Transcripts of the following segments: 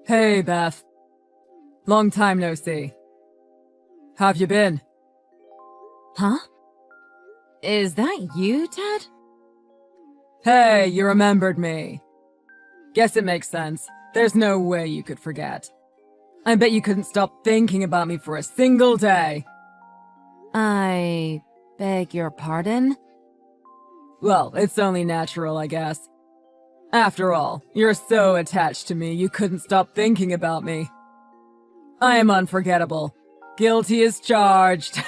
Hey, Beth. Long time no see. How've you been? Huh? Is that you, Ted? Hey, you remembered me. Guess it makes sense. There's no way you could forget. I bet you couldn't stop thinking about me for a single day. I beg your pardon? Well, it's only natural, I guess. After all, you're so attached to me you couldn't stop thinking about me. I am unforgettable. Guilty as charged.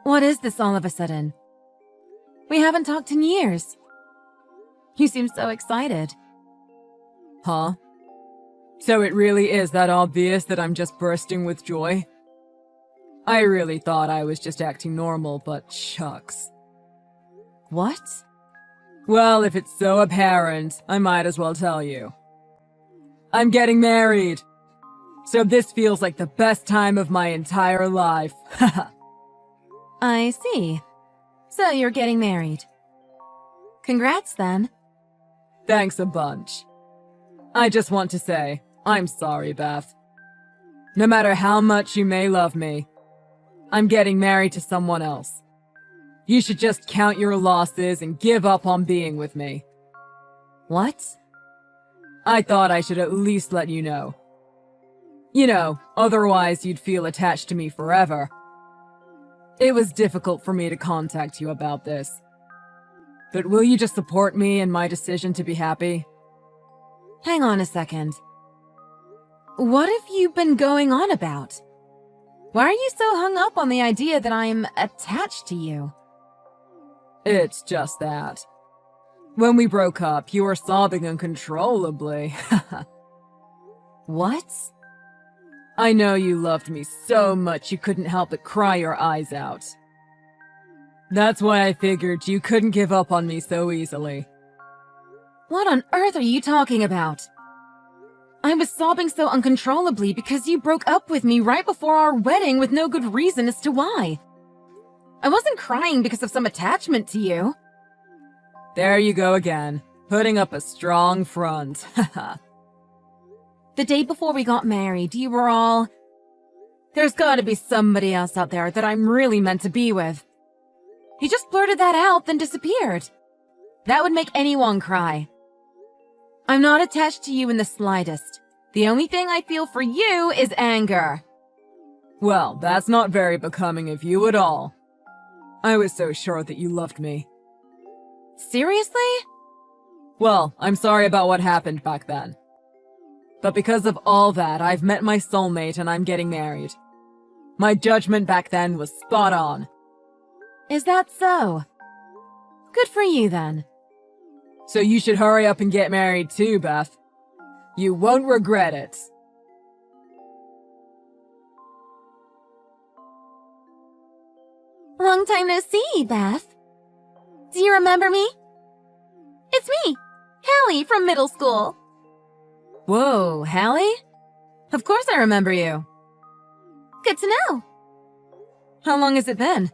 What is this all of a sudden? We haven't talked in years. You seem so excited. Huh? So it really is that obvious that I'm just bursting with joy? I really thought I was just acting normal, but shucks. What? Well, if it's so apparent, I might as well tell you. I'm getting married! So this feels like the best time of my entire life. I see. So you're getting married. Congrats, then. Thanks a bunch. I just want to say, I'm sorry, Beth. No matter how much you may love me, I'm getting married to someone else. You should just count your losses and give up on being with me. What? I thought I should at least let you know. You know, otherwise you'd feel attached to me forever. It was difficult for me to contact you about this. But will you just support me in my decision to be happy? Hang on a second. What have you been going on about? Why are you so hung up on the idea that I'm attached to you? It's just that. When we broke up, you were sobbing uncontrollably. What? I know you loved me so much you couldn't help but cry your eyes out. That's why I figured you couldn't give up on me so easily. What on earth are you talking about? I was sobbing so uncontrollably because you broke up with me right before our wedding with no good reason as to why. I wasn't crying because of some attachment to you. There you go again, putting up a strong front. The day before we got married, you were all... There's gotta be somebody else out there that I'm really meant to be with. You just blurted that out, then disappeared. That would make anyone cry. I'm not attached to you in the slightest. The only thing I feel for you is anger. Well, that's not very becoming of you at all. I was so sure that you loved me. Seriously? Well, I'm sorry about what happened back then. But because of all that, I've met my soulmate and I'm getting married. My judgment back then was spot on. Is that so? Good for you, then. So you should hurry up and get married too, Beth. You won't regret it. Long time no see, Beth. Do you remember me? It's me, Hallie from middle school. Whoa, Hallie? Of course I remember you. Good to know. How long has it been?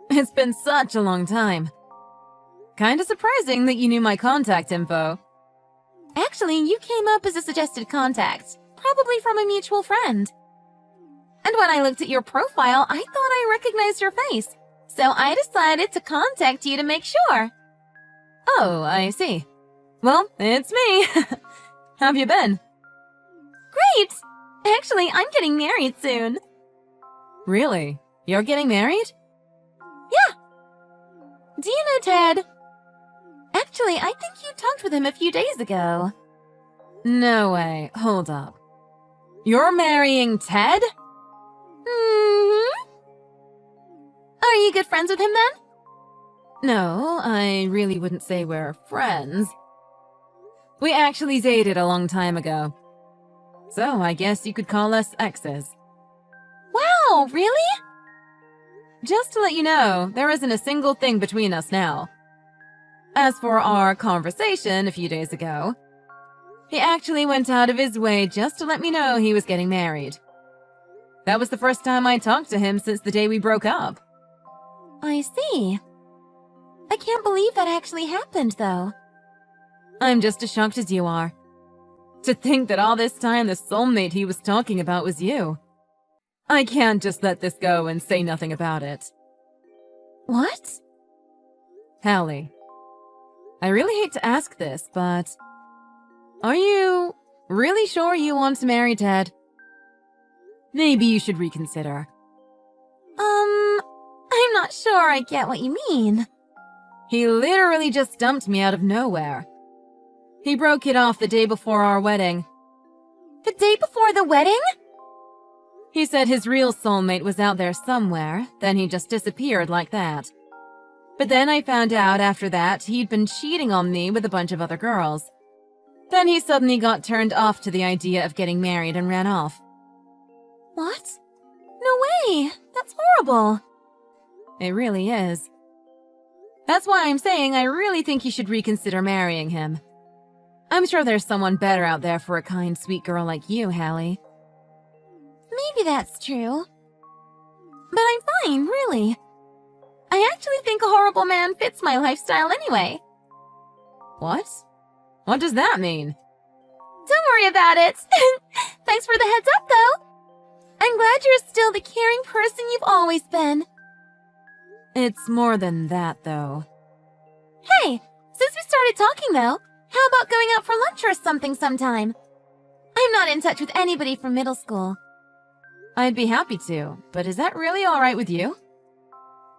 It's been such a long time. Kinda surprising that you knew my contact info. Actually, you came up as a suggested contact, probably from a mutual friend. And when I looked at your profile, I thought I recognized your face, so I decided to contact you to make sure. Oh, I see. Well, it's me. How've you been? Great! Actually, I'm getting married soon. Really? You're getting married? Yeah. Do you know Ted? Actually, I think you talked with him a few days ago. No way. Hold up. You're marrying Ted? Mm-hmm. Are you good friends with him then? No, I really wouldn't say we're friends. We actually dated a long time ago. So I guess you could call us exes. Wow, really? Just to let you know, there isn't a single thing between us now. As for our conversation a few days ago, he actually went out of his way just to let me know he was getting married. That was the first time I talked to him since the day we broke up. I see. I can't believe that actually happened, though. I'm just as shocked as you are. To think that all this time the soulmate he was talking about was you. I can't just let this go and say nothing about it. What? Hallie, I really hate to ask this, but are you really sure you want to marry Ted? Maybe you should reconsider. I'm not sure I get what you mean. He literally just dumped me out of nowhere. He broke it off the day before our wedding. The day before the wedding? He said his real soulmate was out there somewhere, then he just disappeared like that. But then I found out after that he'd been cheating on me with a bunch of other girls. Then he suddenly got turned off to the idea of getting married and ran off. What? No way! That's horrible! It really is. That's why I'm saying I really think you should reconsider marrying him. I'm sure there's someone better out there for a kind, sweet girl like you, Hallie. Maybe that's true. But I'm fine, really. I actually think a horrible man fits my lifestyle anyway. What? What does that mean? Don't worry about it. Thanks for the heads up, though. I'm glad you're still the caring person you've always been. It's more than that, though. Hey, since we started talking, though, how about going out for lunch or something sometime? I'm not in touch with anybody from middle school. I'd be happy to, but is that really all right with you?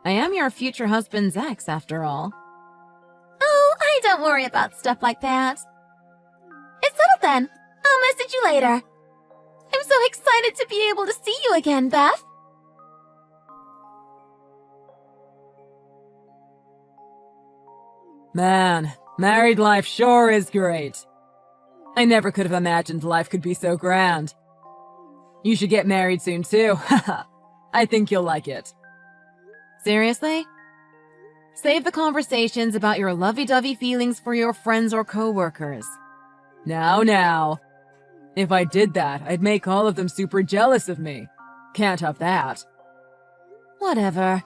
I am your future husband's ex, after all. Oh, I don't worry about stuff like that. It's settled then. I'll message you later. I'm so excited to be able to see you again, Beth. Man, married life sure is great. I never could have imagined life could be so grand. You should get married soon too. Haha. I think you'll like it. Seriously? Save the conversations about your lovey-dovey feelings for your friends or co-workers. Now. If I did that, I'd make all of them super jealous of me. Can't have that. Whatever.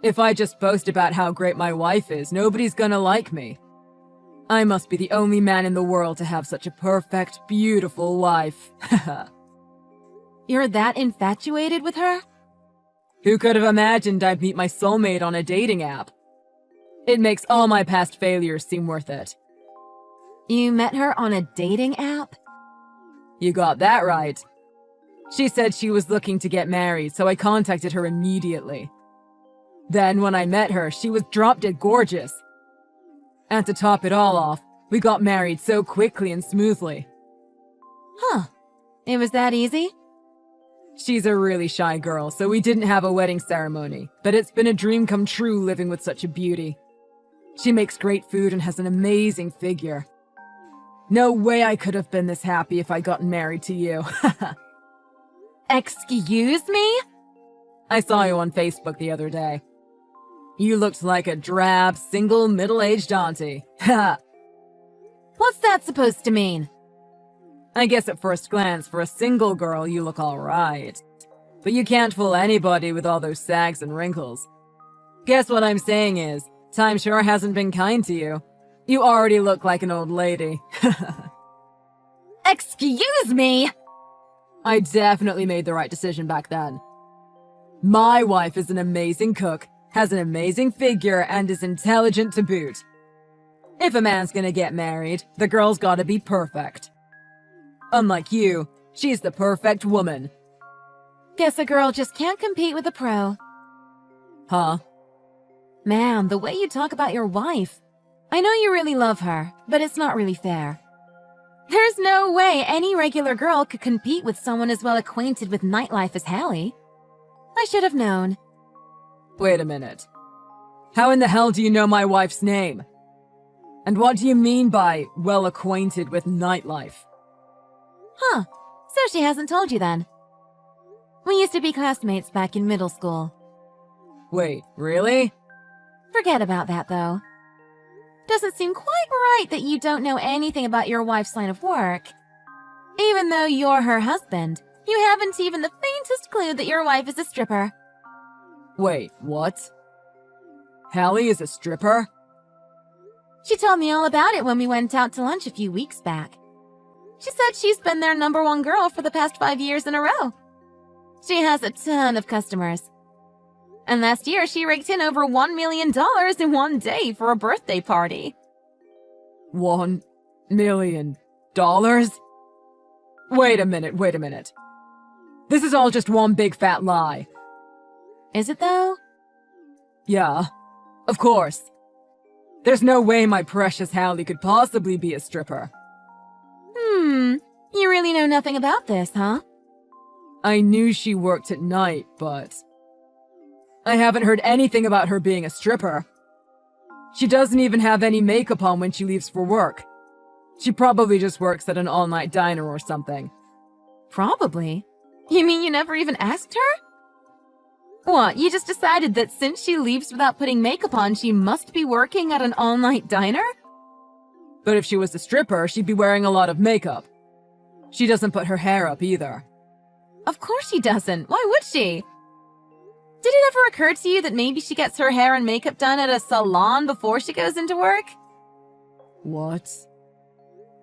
If I just boast about how great my wife is, nobody's gonna like me. I must be the only man in the world to have such a perfect, beautiful wife. You're that infatuated with her? Who could have imagined I'd meet my soulmate on a dating app? It makes all my past failures seem worth it. You met her on a dating app? You got that right. She said she was looking to get married, so I contacted her immediately. Then when I met her, she was drop-dead gorgeous. And to top it all off, we got married so quickly and smoothly. Huh. It was that easy? She's a really shy girl, so we didn't have a wedding ceremony, but it's been a dream come true living with such a beauty. She makes great food and has an amazing figure. No way I could have been this happy if I'd gotten married to you. Excuse me? I saw you on Facebook the other day. You looked like a drab, single, middle-aged auntie. Ha! What's that supposed to mean? I guess at first glance, for a single girl, you look alright. But you can't fool anybody with all those sags and wrinkles. Guess what I'm saying is, time sure hasn't been kind to you. You already look like an old lady. Excuse me! I definitely made the right decision back then. My wife is an amazing cook, has an amazing figure, and is intelligent to boot. If a man's gonna get married, the girl's gotta be perfect. Unlike you, she's the perfect woman. Guess a girl just can't compete with a pro. Huh? Man, the way you talk about your wife. I know you really love her, but it's not really fair. There's no way any regular girl could compete with someone as well acquainted with nightlife as Hallie. I should have known. Wait a minute. How in the hell do you know my wife's name? And what do you mean by well acquainted with nightlife? Huh, so she hasn't told you then. We used to be classmates back in middle school. Wait, really? Forget about that, though. Doesn't seem quite right that you don't know anything about your wife's line of work. Even though you're her husband, you haven't even the faintest clue that your wife is a stripper. Wait, what? Hallie is a stripper? She told me all about it when we went out to lunch a few weeks back. She said she's been their #1 girl for the past 5 years in a row. She has a ton of customers. And last year, she raked in over $1 million in one day for a birthday party. $1 million? Wait a minute. This is all just one big fat lie. Is it though? Yeah, of course. There's no way my precious Hallie could possibly be a stripper. You really know nothing about this, huh? I knew she worked at night, but I haven't heard anything about her being a stripper. She doesn't even have any makeup on when she leaves for work. She probably just works at an all-night diner or something. Probably? You mean you never even asked her? What, you just decided that since she leaves without putting makeup on, she must be working at an all-night diner? But if she was a stripper, she'd be wearing a lot of makeup. She doesn't put her hair up either. Of course she doesn't. Why would she? Did it ever occur to you that maybe she gets her hair and makeup done at a salon before she goes into work? What?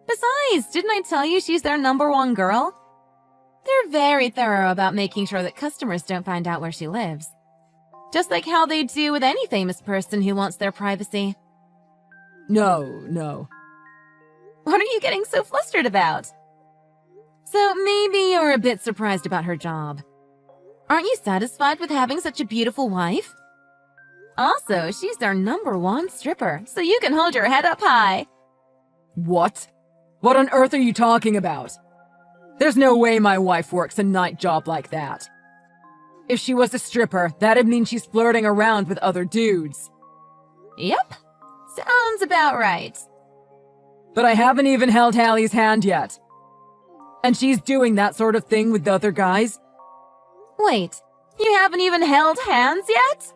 Besides, didn't I tell you she's their #1 girl? They're very thorough about making sure that customers don't find out where she lives. Just like how they do with any famous person who wants their privacy. No. What are you getting so flustered about? So maybe you're a bit surprised about her job. Aren't you satisfied with having such a beautiful wife? Also, she's their #1 stripper, so you can hold your head up high. What? What on earth are you talking about? There's no way my wife works a night job like that. If she was a stripper, that'd mean she's flirting around with other dudes. Yep, sounds about right. But I haven't even held Hallie's hand yet. And she's doing that sort of thing with the other guys? Wait, you haven't even held hands yet?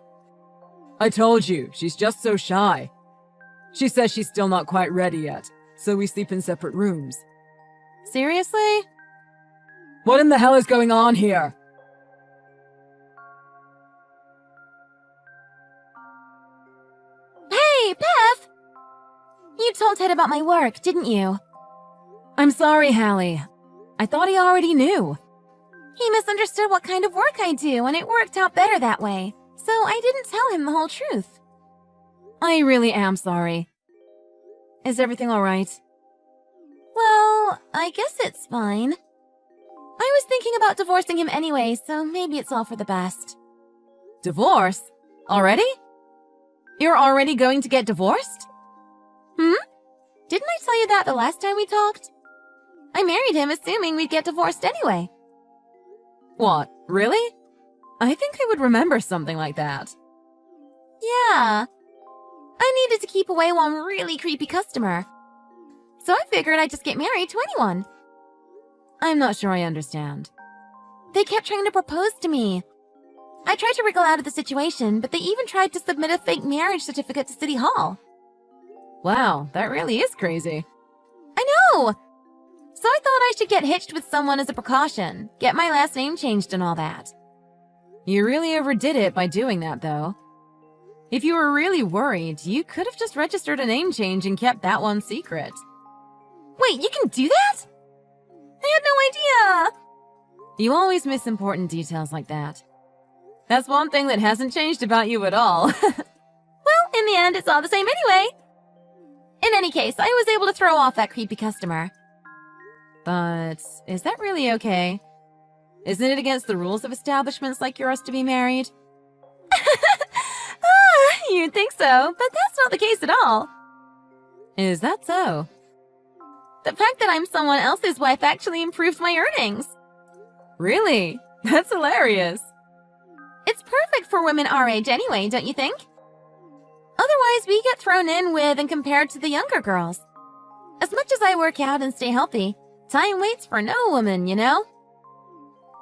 I told you, she's just so shy. She says she's still not quite ready yet, so we sleep in separate rooms. Seriously? What in the hell is going on here? Hey, Beth! You told Ted about my work, didn't you? I'm sorry, Hallie. I thought he already knew. He misunderstood what kind of work I do, and it worked out better that way. So I didn't tell him the whole truth. I really am sorry. Is everything all right? Well, I guess it's fine. I was thinking about divorcing him anyway, so maybe it's all for the best. Divorce? Already? You're already going to get divorced? Didn't I tell you that the last time we talked? I married him assuming we'd get divorced anyway. What, really? I think I would remember something like that. Yeah. I needed to keep away one really creepy customer. So I figured I'd just get married to anyone. I'm not sure I understand. They kept trying to propose to me. I tried to wriggle out of the situation, but they even tried to submit a fake marriage certificate to City Hall. Wow, that really is crazy. I know! So I thought I should get hitched with someone as a precaution, get my last name changed and all that. You really overdid it by doing that, though. If you were really worried, you could have just registered a name change and kept that one secret. Wait, you can do that? I had no idea! You always miss important details like that. That's one thing that hasn't changed about you at all. Well, in the end, it's all the same anyway. In any case, I was able to throw off that creepy customer. But is that really okay? Isn't it against the rules of establishments like yours to be married? You'd think so, but that's not the case at all. Is that so? The fact that I'm someone else's wife actually improved my earnings. Really? That's hilarious. It's perfect for women our age anyway, don't you think? Otherwise, we get thrown in with and compared to the younger girls. As much as I work out and stay healthy, time waits for no woman, you know?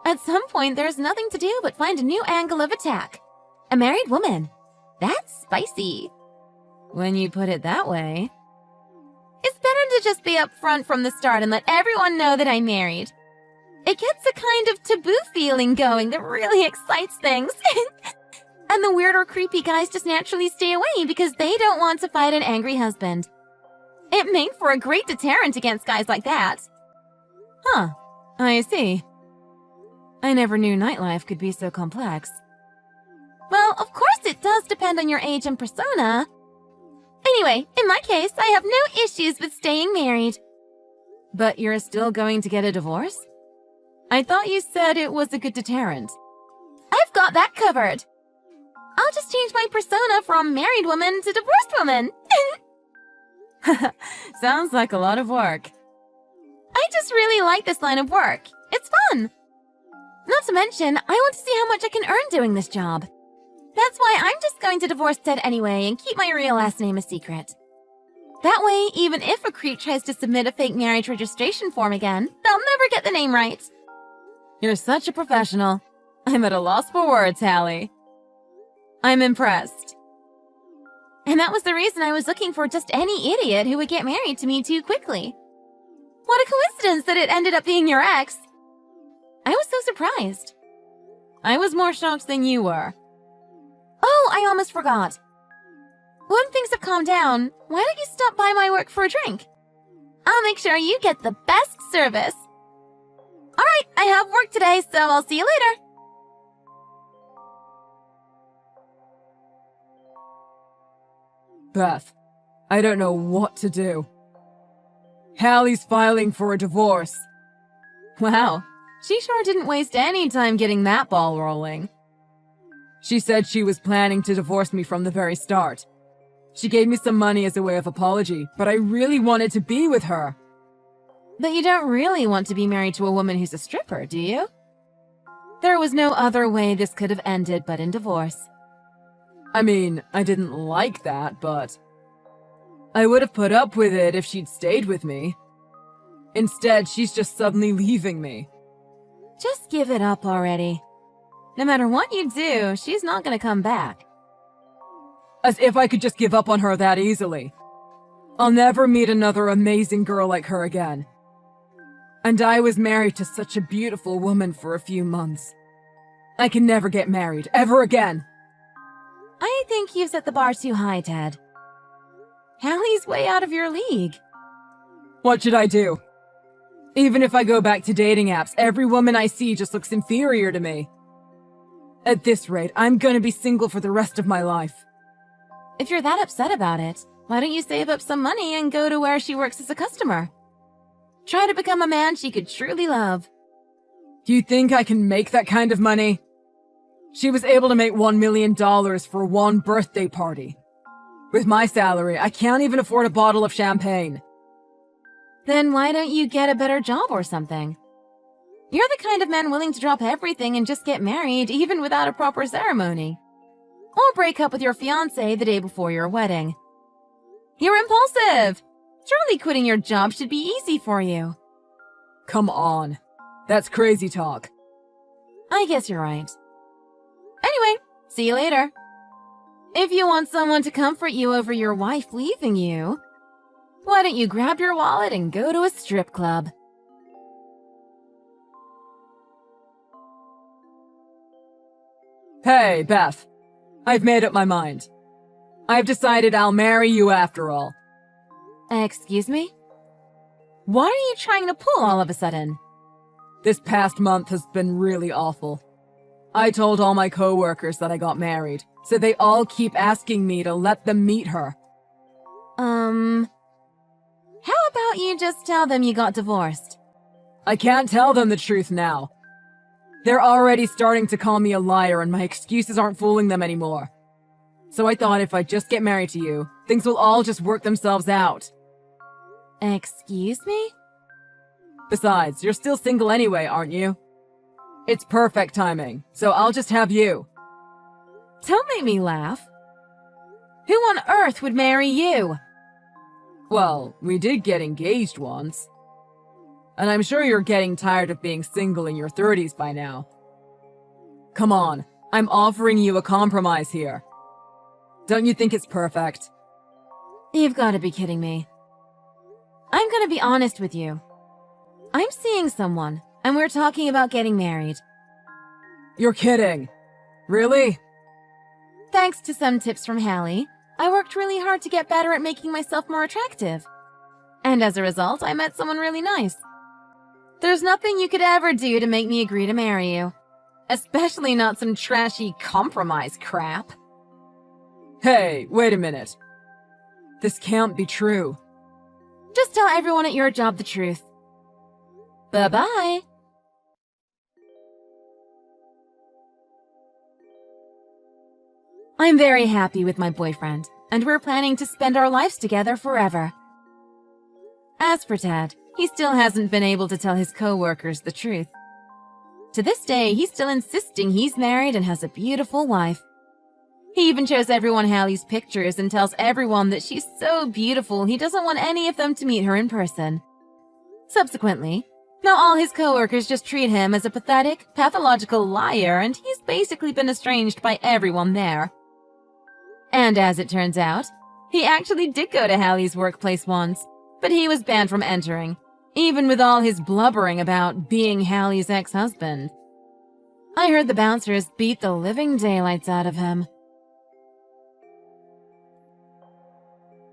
At some point, there's nothing to do but find a new angle of attack. A married woman. That's spicy. When you put it that way. It's better to just be upfront from the start and let everyone know that I'm married. It gets a kind of taboo feeling going that really excites things. And the weird or creepy guys just naturally stay away because they don't want to fight an angry husband. It made for a great deterrent against guys like that. Huh, I see. I never knew nightlife could be so complex. Well, of course it does depend on your age and persona. Anyway, in my case, I have no issues with staying married. But you're still going to get a divorce? I thought you said it was a good deterrent. I've got that covered. I'll just change my persona from married woman to divorced woman. Sounds like a lot of work. I just really like this line of work. It's fun. Not to mention, I want to see how much I can earn doing this job. That's why I'm just going to divorce Ted anyway and keep my real last name a secret. That way, even if a creep tries to submit a fake marriage registration form again, they'll never get the name right. You're such a professional. I'm at a loss for words, Hallie. I'm impressed. And that was the reason I was looking for just any idiot who would get married to me too quickly. What a coincidence that it ended up being your ex. I was so surprised. I was more shocked than you were. Oh, I almost forgot. When things have calmed down, why don't you stop by my work for a drink? I'll make sure you get the best service. Alright, I have work today, so I'll see you later. Beth, I don't know what to do. Hallie's filing for a divorce. Wow, she sure didn't waste any time getting that ball rolling. She said she was planning to divorce me from the very start. She gave me some money as a way of apology, but I really wanted to be with her. But you don't really want to be married to a woman who's a stripper, do you? There was no other way this could have ended but in divorce. I mean, I didn't like that, but I would have put up with it if she'd stayed with me. Instead, she's just suddenly leaving me. Just give it up already. No matter what you do, she's not gonna come back. As if I could just give up on her that easily. I'll never meet another amazing girl like her again. And I was married to such a beautiful woman for a few months. I can never get married, ever again. I think you've set the bar too high, Ted. Hallie's way out of your league. What should I do? Even if I go back to dating apps, every woman I see just looks inferior to me. At this rate, I'm gonna be single for the rest of my life. If you're that upset about it, why don't you save up some money and go to where she works as a customer? Try to become a man she could truly love. Do you think I can make that kind of money? She was able to make $1 million for one birthday party. With my salary, I can't even afford a bottle of champagne. Then why don't you get a better job or something? You're the kind of man willing to drop everything and just get married even without a proper ceremony. Or break up with your fiancé the day before your wedding. You're impulsive! Surely quitting your job should be easy for you. Come on. That's crazy talk. I guess you're right. Anyway, see you later. If you want someone to comfort you over your wife leaving you, why don't you grab your wallet and go to a strip club? Hey, Beth. I've made up my mind. I've decided I'll marry you after all. Excuse me? What are you trying to pull all of a sudden? This past month has been really awful. I told all my coworkers that I got married, so they all keep asking me to let them meet her. How about you just tell them you got divorced? I can't tell them the truth now. They're already starting to call me a liar and my excuses aren't fooling them anymore. So I thought if I just get married to you, things will all just work themselves out. Excuse me? Besides, you're still single anyway, aren't you? It's perfect timing, so I'll just have you. Don't make me laugh. Who on earth would marry you? Well, we did get engaged once. And I'm sure you're getting tired of being single in your 30s by now. Come on, I'm offering you a compromise here. Don't you think it's perfect? You've got to be kidding me. I'm gonna be honest with you. I'm seeing someone, and we're talking about getting married. You're kidding. Really? Thanks to some tips from Hallie, I worked really hard to get better at making myself more attractive. And as a result, I met someone really nice. There's nothing you could ever do to make me agree to marry you. Especially not some trashy compromise crap. Hey, wait a minute. This can't be true. Just tell everyone at your job the truth. Bye-bye. I'm very happy with my boyfriend, and we're planning to spend our lives together forever. As for Ted, he still hasn't been able to tell his co-workers the truth. To this day, he's still insisting he's married and has a beautiful wife. He even shows everyone Hallie's pictures and tells everyone that she's so beautiful he doesn't want any of them to meet her in person. Subsequently, now all his co-workers just treat him as a pathetic, pathological liar, and he's basically been estranged by everyone there. And as it turns out, he actually did go to Hallie's workplace once, but he was banned from entering, even with all his blubbering about being Hallie's ex-husband. I heard the bouncers beat the living daylights out of him.